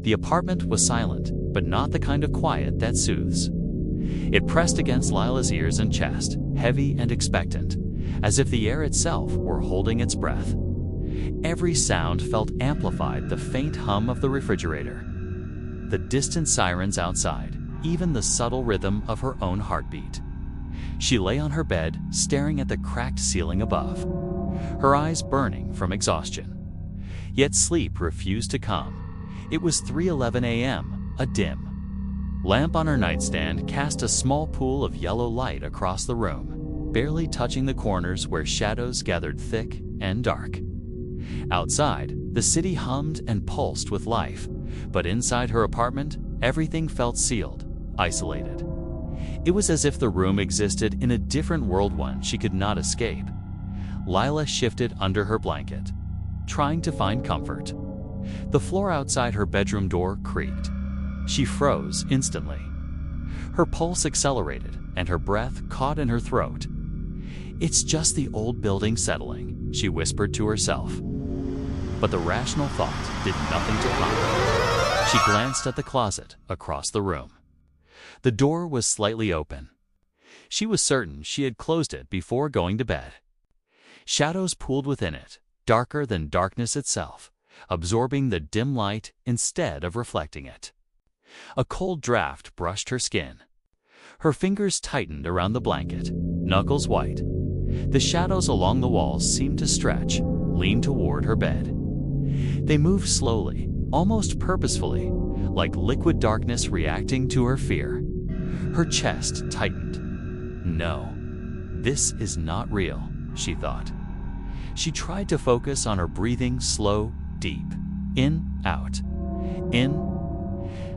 The apartment was silent, but not the kind of quiet that soothes. It pressed against Lila's ears and chest, heavy and expectant, as if the air itself were holding its breath. Every sound felt amplified: the faint hum of the refrigerator, the distant sirens outside, even the subtle rhythm of her own heartbeat. She lay on her bed, staring at the cracked ceiling above, her eyes burning from exhaustion. Yet sleep refused to come. It was 3:11 a.m., a dim lamp on her nightstand cast a small pool of yellow light across the room, barely touching the corners where shadows gathered thick and dark. Outside, the city hummed and pulsed with life, but inside her apartment, everything felt sealed, isolated. It was as if the room existed in a different world, one she could not escape. Lila shifted under her blanket, trying to find comfort. The floor outside her bedroom door creaked. She froze instantly. Her pulse accelerated, and her breath caught in her throat. "It's just the old building settling," she whispered to herself. But the rational thought did nothing to calm her. She glanced at the closet across the room. The door was slightly open. She was certain she had closed it before going to bed. Shadows pooled within it, darker than darkness itself, absorbing the dim light instead of reflecting it. A cold draft brushed her skin. Her fingers tightened around the blanket, knuckles white. The shadows along the walls seemed to stretch, lean toward her bed. They moved slowly, almost purposefully, like liquid darkness reacting to her fear. Her chest tightened. No, this is not real, she thought. She tried to focus on her breathing, slow, deep. In, out. In.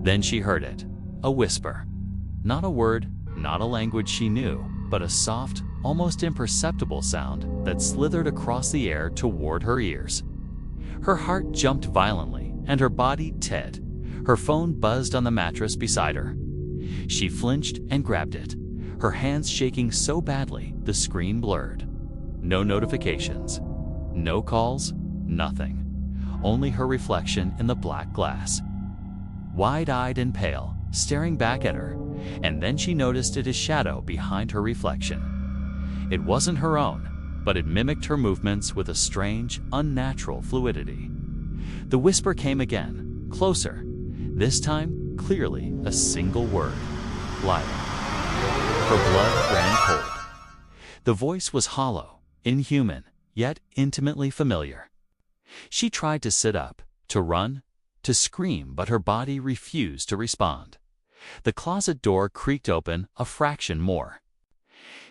Then she heard it. A whisper. Not a word, not a language she knew, but a soft, almost imperceptible sound that slithered across the air toward her ears. Her heart jumped violently, and her body tightened. Her phone buzzed on the mattress beside her. She flinched and grabbed it, her hands shaking so badly the screen blurred. No notifications, no calls, nothing. Only her reflection in the black glass. Wide-eyed and pale, staring back at her, and then she noticed a shadow behind her reflection. It wasn't her own, but it mimicked her movements with a strange, unnatural fluidity. The whisper came again, closer. This time, clearly, a single word. Lila. Her blood ran cold. The voice was hollow, inhuman, yet intimately familiar. She tried to sit up, to run, to scream, but her body refused to respond. The closet door creaked open a fraction more.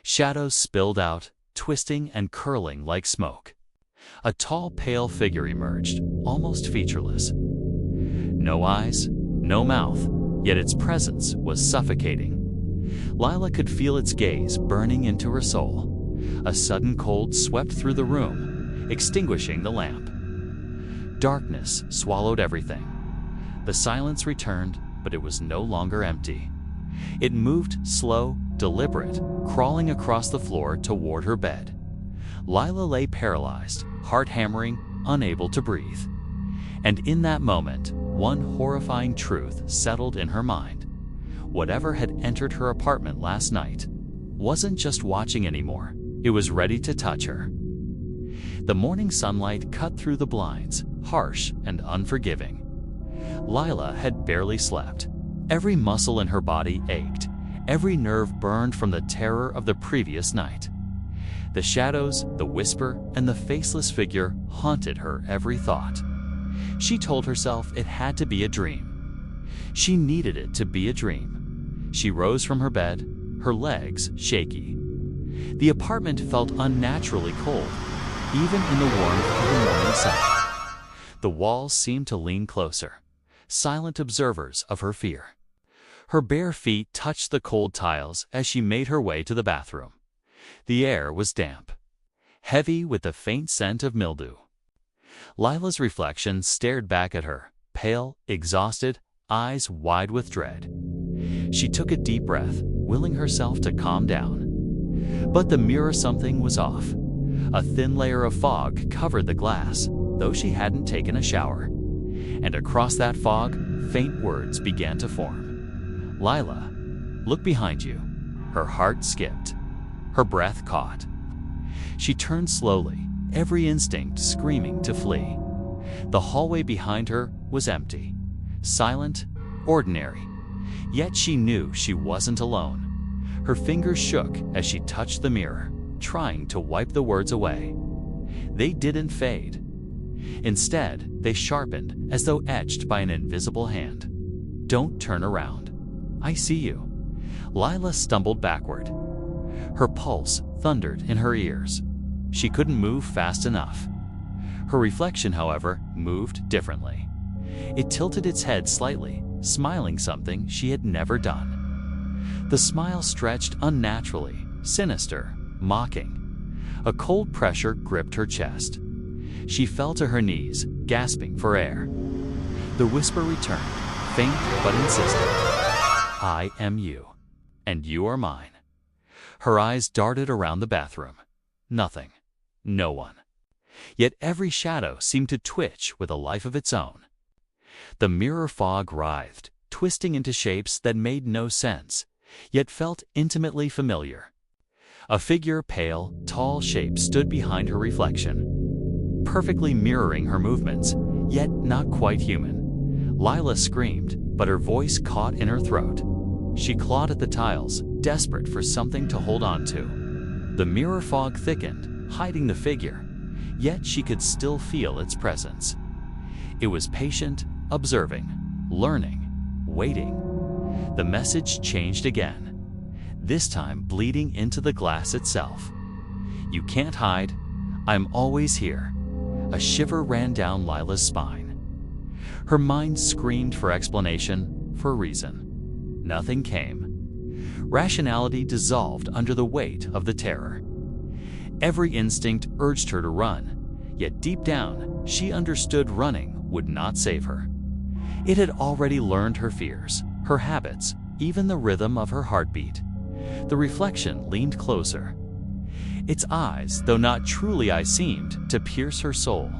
Shadows spilled out, twisting and curling like smoke. A tall, pale figure emerged, almost featureless. No eyes, no mouth, yet its presence was suffocating. Lila could feel its gaze burning into her soul. A sudden cold swept through the room, extinguishing the lamp. Darkness swallowed everything. The silence returned, but it was no longer empty. It moved, slow, deliberate, crawling across the floor toward her bed. Lila lay paralyzed, heart hammering, unable to breathe. And in that moment, one horrifying truth settled in her mind. Whatever had entered her apartment last night wasn't just watching anymore. It was ready to touch her. The morning sunlight cut through the blinds, harsh and unforgiving. Lila had barely slept. Every muscle in her body ached. Every nerve burned from the terror of the previous night. The shadows, the whisper, and the faceless figure haunted her every thought. She told herself it had to be a dream. She needed it to be a dream. She rose from her bed, her legs shaky. The apartment felt unnaturally cold, even in the warmth of the morning sun. The walls seemed to lean closer, silent observers of her fear. Her bare feet touched the cold tiles as she made her way to the bathroom. The air was damp, heavy with the faint scent of mildew. Lila's reflection stared back at her, pale, exhausted, eyes wide with dread. She took a deep breath, willing herself to calm down. But the mirror something was off. A thin layer of fog covered the glass, though she hadn't taken a shower. And across that fog, faint words began to form. "Lila, look behind you." Her heart skipped. Her breath caught. She turned slowly, every instinct screaming to flee. The hallway behind her was empty, silent, ordinary. Yet she knew she wasn't alone. Her fingers shook as she touched the mirror, trying to wipe the words away. They didn't fade. Instead, they sharpened as though etched by an invisible hand. "Don't turn around. I see you." Lila stumbled backward. Her pulse thundered in her ears. She couldn't move fast enough. Her reflection, however, moved differently. It tilted its head slightly, smiling something she had never done. The smile stretched unnaturally, sinister, mocking. A cold pressure gripped her chest. She fell to her knees, gasping for air. The whisper returned, faint but insistent. "I am you, and you are mine." Her eyes darted around the bathroom. Nothing. No one. Yet every shadow seemed to twitch with a life of its own. The mirror fog writhed, twisting into shapes that made no sense, yet felt intimately familiar. A figure, pale, tall shape stood behind her reflection, perfectly mirroring her movements, yet not quite human. Lila screamed, but her voice caught in her throat. She clawed at the tiles, desperate for something to hold on to. The mirror fog thickened, hiding the figure, yet she could still feel its presence. It was patient, observing, learning, waiting. The message changed again, this time bleeding into the glass itself. "You can't hide. I'm always here." A shiver ran down Lila's spine. Her mind screamed for explanation, for reason. Nothing came. Rationality dissolved under the weight of the terror. Every instinct urged her to run, yet deep down, she understood running would not save her. It had already learned her fears, her habits, even the rhythm of her heartbeat. The reflection leaned closer. Its eyes, though not truly eyes, seemed to pierce her soul.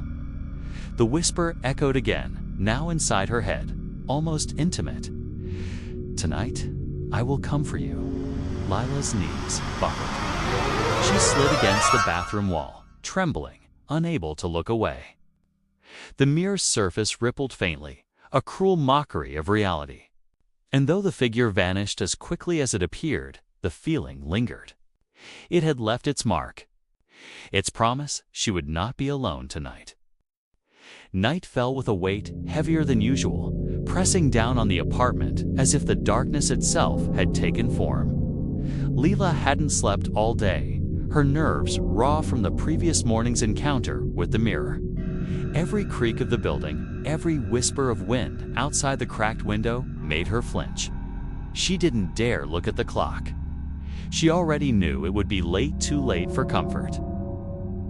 The whisper echoed again, now inside her head, almost intimate. "Tonight, I will come for you." Lila's knees buckled. She slid against the bathroom wall, trembling, unable to look away. The mirror's surface rippled faintly, a cruel mockery of reality. And though the figure vanished as quickly as it appeared, the feeling lingered. It had left its mark. Its promise she would not be alone tonight. Night fell with a weight heavier than usual, pressing down on the apartment as if the darkness itself had taken form. Lila hadn't slept all day, her nerves raw from the previous morning's encounter with the mirror. Every creak of the building, every whisper of wind outside the cracked window made her flinch. She didn't dare look at the clock. She already knew it would be too late for comfort.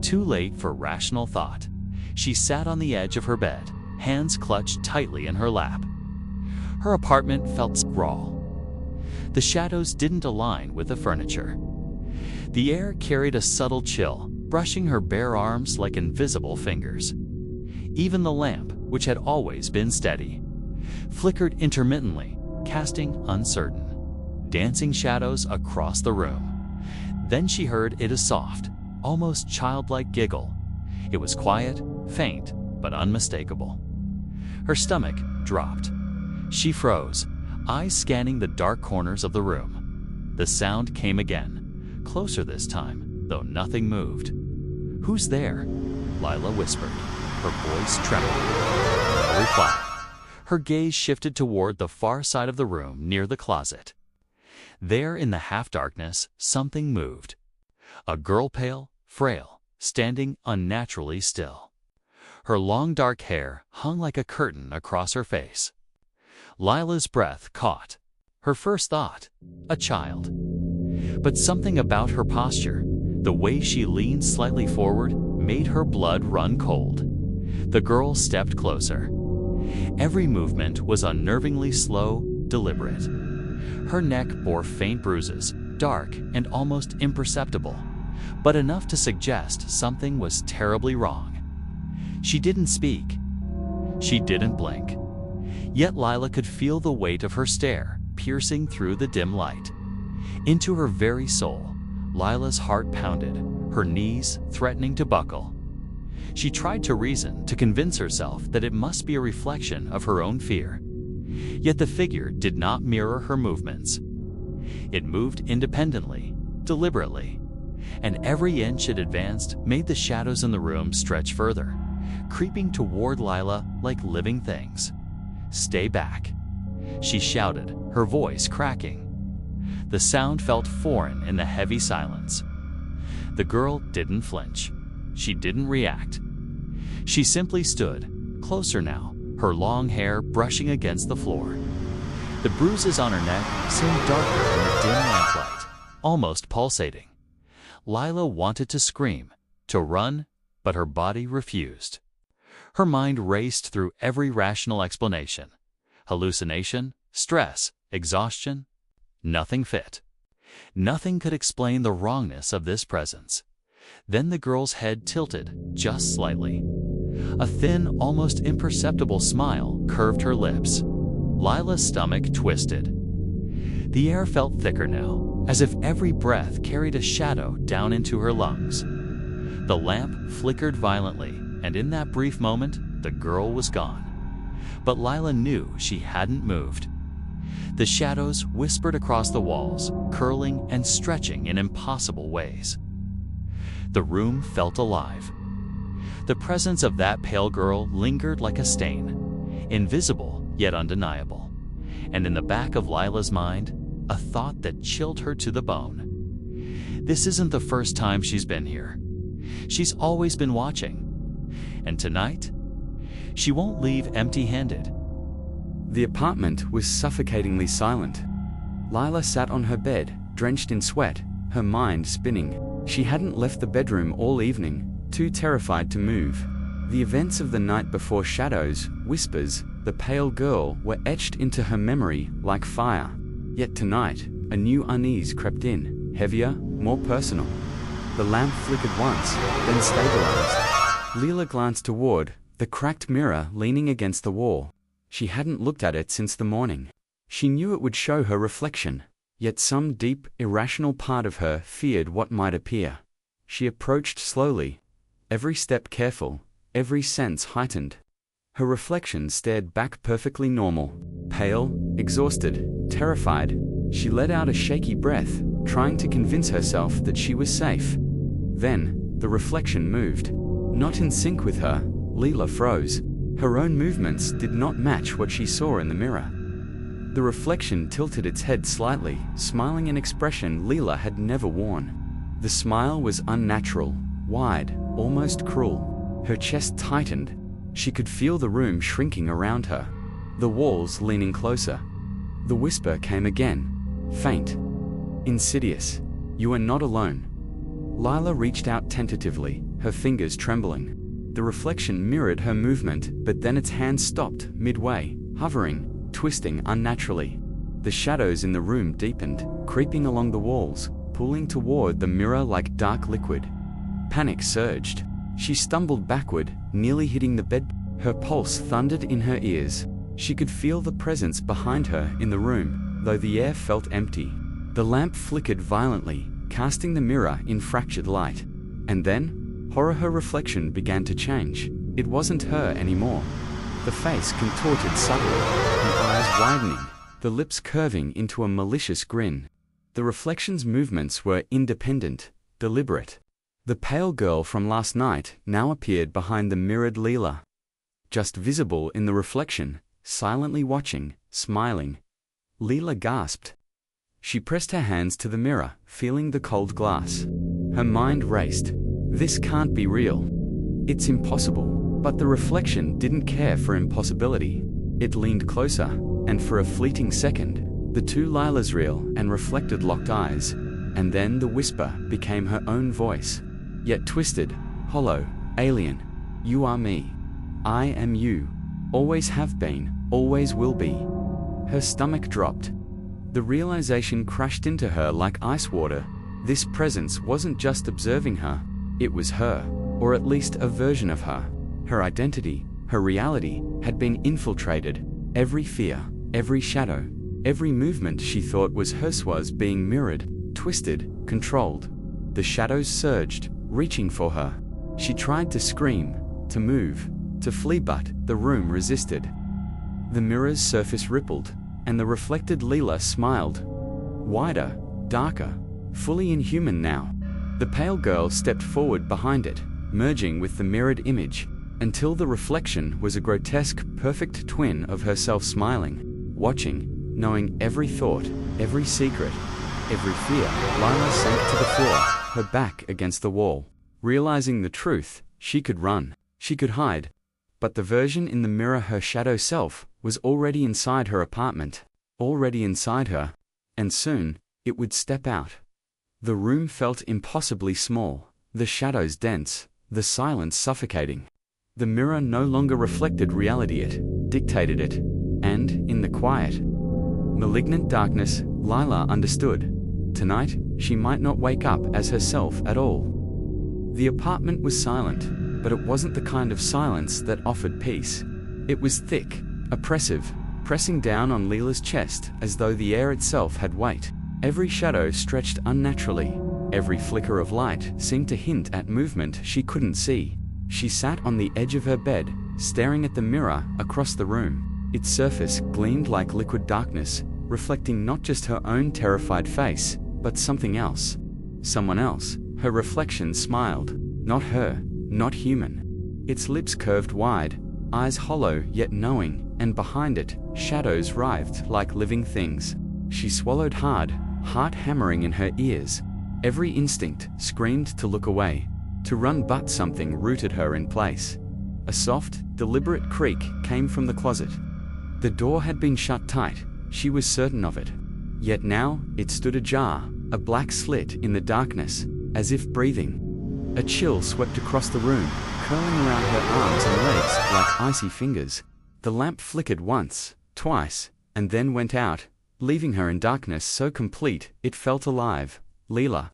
Too late for rational thought. She sat on the edge of her bed, hands clutched tightly in her lap. Her apartment felt raw. The shadows didn't align with the furniture. The air carried a subtle chill, brushing her bare arms like invisible fingers. Even the lamp, which had always been steady, flickered intermittently, casting uncertain, dancing shadows across the room. Then she heard a soft, almost childlike giggle. It was quiet, faint, but unmistakable. Her stomach dropped. She froze, eyes scanning the dark corners of the room. The sound came again, closer this time, though nothing moved. "Who's there?" Lila whispered, her voice trembling. No reply. Her gaze shifted toward the far side of the room near the closet. There in the half-darkness, something moved. A girl, pale, frail, standing unnaturally still. Her long dark hair hung like a curtain across her face. Lila's breath caught. Her first thought, a child. But something about her posture, the way she leaned slightly forward, made her blood run cold. The girl stepped closer. Every movement was unnervingly slow, deliberate. Her neck bore faint bruises, dark and almost imperceptible, but enough to suggest something was terribly wrong. She didn't speak. She didn't blink. Yet Lila could feel the weight of her stare piercing through the dim light. Into her very soul, Lila's heart pounded, her knees threatening to buckle. She tried to reason, to convince herself that it must be a reflection of her own fear. Yet the figure did not mirror her movements. It moved independently, deliberately, and every inch it advanced made the shadows in the room stretch further, creeping toward Lila like living things. "Stay back," she shouted, her voice cracking. The sound felt foreign in the heavy silence. The girl didn't flinch. She didn't react. She simply stood, closer now, her long hair brushing against the floor. The bruises on her neck seemed darker in the dim lamplight, almost pulsating. Lila wanted to scream, to run, but her body refused. Her mind raced through every rational explanation. Hallucination, stress, exhaustion. Nothing fit. Nothing could explain the wrongness of this presence. Then the girl's head tilted, just slightly. A thin, almost imperceptible smile curved her lips. Lila's stomach twisted. The air felt thicker now, as if every breath carried a shadow down into her lungs. The lamp flickered violently, and in that brief moment, the girl was gone. But Lila knew she hadn't moved. The shadows whispered across the walls, curling and stretching in impossible ways. The room felt alive. The presence of that pale girl lingered like a stain, invisible yet undeniable. And in the back of Lila's mind, a thought that chilled her to the bone. This isn't the first time she's been here. She's always been watching. And tonight, she won't leave empty-handed. The apartment was suffocatingly silent. Lila sat on her bed, drenched in sweat, her mind spinning. She hadn't left the bedroom all evening, too terrified to move. The events of the night before, shadows, whispers, the pale girl, were etched into her memory like fire. Yet tonight, a new unease crept in, heavier, more personal. The lamp flickered once, then stabilized. Lila glanced toward the cracked mirror leaning against the wall. She hadn't looked at it since the morning. She knew it would show her reflection, yet some deep, irrational part of her feared what might appear. She approached slowly, every step careful, every sense heightened. Her reflection stared back perfectly normal, pale, exhausted, terrified. She let out a shaky breath, trying to convince herself that she was safe. Then, the reflection moved. Not in sync with her, Lila froze. Her own movements did not match what she saw in the mirror. The reflection tilted its head slightly, smiling an expression Lila had never worn. The smile was unnatural, wide, almost cruel. Her chest tightened. She could feel the room shrinking around her, the walls leaning closer. The whisper came again, faint, insidious. "You are not alone." Lila reached out tentatively, her fingers trembling. The reflection mirrored her movement, but then its hand stopped midway, hovering, twisting unnaturally. The shadows in the room deepened, creeping along the walls, pulling toward the mirror like dark liquid. Panic surged. She stumbled backward, nearly hitting the bed. Her pulse thundered in her ears. She could feel the presence behind her in the room, though the air felt empty. The lamp flickered violently, casting the mirror in fractured light. And then, her reflection began to change. It wasn't her anymore. The face contorted subtly, the eyes widening, the lips curving into a malicious grin. The reflection's movements were independent, deliberate. The pale girl from last night now appeared behind the mirrored Lila, just visible in the reflection, silently watching, smiling. Lila gasped. She pressed her hands to the mirror, feeling the cold glass. Her mind raced. This can't be real. It's impossible. But the reflection didn't care for impossibility. It leaned closer, and for a fleeting second, the two Lilas, real and reflected, locked eyes. And then the whisper became her own voice, yet twisted, hollow, alien. "You are me. I am you. Always have been, always will be." Her stomach dropped. The realization crashed into her like ice water. This presence wasn't just observing her. It was her, or at least a version of her. Her identity, her reality, had been infiltrated. Every fear, every shadow, every movement she thought was hers was being mirrored, twisted, controlled. The shadows surged, reaching for her. She tried to scream, to move, to flee, but the room resisted. The mirror's surface rippled, and the reflected Leela smiled. Wider, darker, fully inhuman now. The pale girl stepped forward behind it, merging with the mirrored image, until the reflection was a grotesque, perfect twin of herself smiling, watching, knowing every thought, every secret, every fear. Lila sank to the floor, her back against the wall. Realizing the truth, she could run, she could hide. But the version in the mirror, her shadow self, was already inside her apartment, already inside her, and soon, it would step out. The room felt impossibly small, the shadows dense, the silence suffocating. The mirror no longer reflected reality, it dictated it. And, in the quiet, malignant darkness, Lila understood. Tonight, she might not wake up as herself at all. The apartment was silent, but it wasn't the kind of silence that offered peace. It was thick, oppressive, pressing down on Leela's chest as though the air itself had weight. Every shadow stretched unnaturally. Every flicker of light seemed to hint at movement she couldn't see. She sat on the edge of her bed, staring at the mirror across the room. Its surface gleamed like liquid darkness, reflecting not just her own terrified face, but something else. Someone else. Her reflection smiled. Not her, not human. Its lips curved wide, eyes hollow yet knowing, and behind it, shadows writhed like living things. She swallowed hard, heart hammering in her ears. Every instinct screamed to look away, to run, but something rooted her in place. A soft, deliberate creak came from the closet. The door had been shut tight, she was certain of it. Yet now, it stood ajar, a black slit in the darkness, as if breathing. A chill swept across the room, curling around her arms and legs like icy fingers. The lamp flickered once, twice, and then went out, leaving her in darkness so complete it felt alive. "Leela,"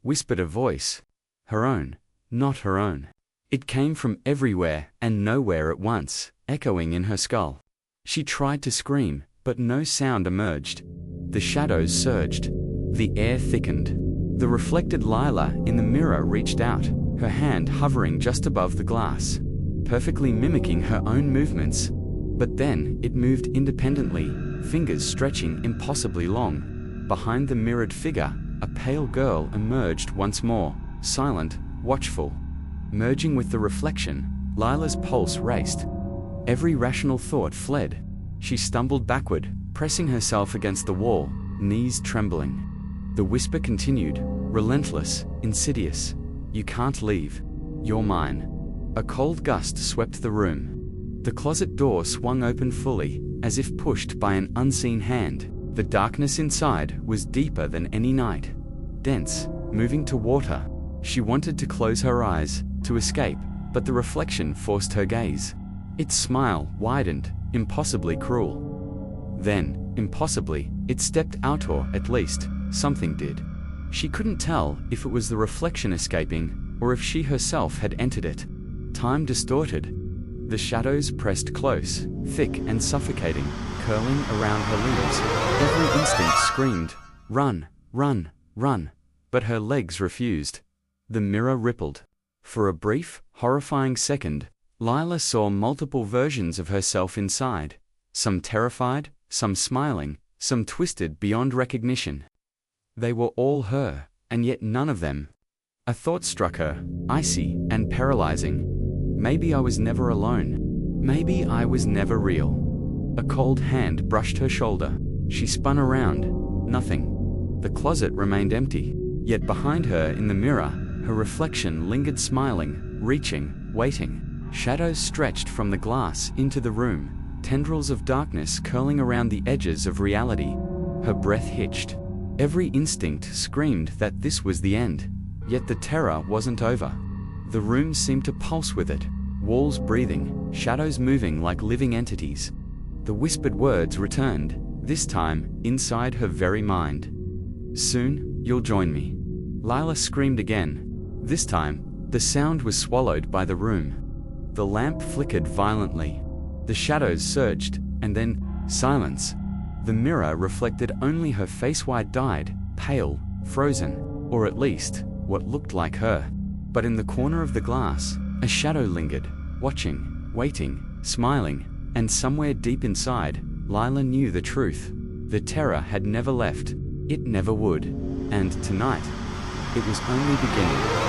whispered a voice. Her own, not her own. It came from everywhere and nowhere at once, echoing in her skull. She tried to scream, but no sound emerged. The shadows surged. The air thickened. The reflected Lila in the mirror reached out, her hand hovering just above the glass, perfectly mimicking her own movements. But then, it moved independently, fingers stretching impossibly long. Behind the mirrored figure, a pale girl emerged once more, silent, watchful. Merging with the reflection, Lila's pulse raced. Every rational thought fled. She stumbled backward, pressing herself against the wall, knees trembling. The whisper continued, relentless, insidious. "You can't leave. You're mine." A cold gust swept the room. The closet door swung open fully, as if pushed by an unseen hand. The darkness inside was deeper than any night. Dense, moving toward her. She wanted to close her eyes, to escape, but the reflection forced her gaze. Its smile widened, impossibly cruel. Then, impossibly, it stepped out, or at least, something did. She couldn't tell if it was the reflection escaping, or if she herself had entered it. Time distorted. The shadows pressed close, thick and suffocating, curling around her limbs. Every instinct screamed, "Run, run, run," but her legs refused. The mirror rippled. For a brief, horrifying second, Lila saw multiple versions of herself inside, some terrified, some smiling, some twisted beyond recognition. They were all her, and yet none of them. A thought struck her, icy and paralyzing. Maybe I was never alone. Maybe I was never real. A cold hand brushed her shoulder. She spun around. Nothing. The closet remained empty. Yet behind her in the mirror, her reflection lingered, smiling, reaching, waiting. Shadows stretched from the glass into the room, tendrils of darkness curling around the edges of reality. Her breath hitched. Every instinct screamed that this was the end. Yet the terror wasn't over. The room seemed to pulse with it, walls breathing, shadows moving like living entities. The whispered words returned, this time inside her very mind. "Soon, you'll join me." Lila screamed again. This time, the sound was swallowed by the room. The lamp flickered violently. The shadows surged, and then silence. The mirror reflected only her face wide-eyed, pale, frozen, or at least, what looked like her. But in the corner of the glass, a shadow lingered, watching, waiting, smiling, and somewhere deep inside, Lila knew the truth. The terror had never left. It never would. And tonight, it was only beginning.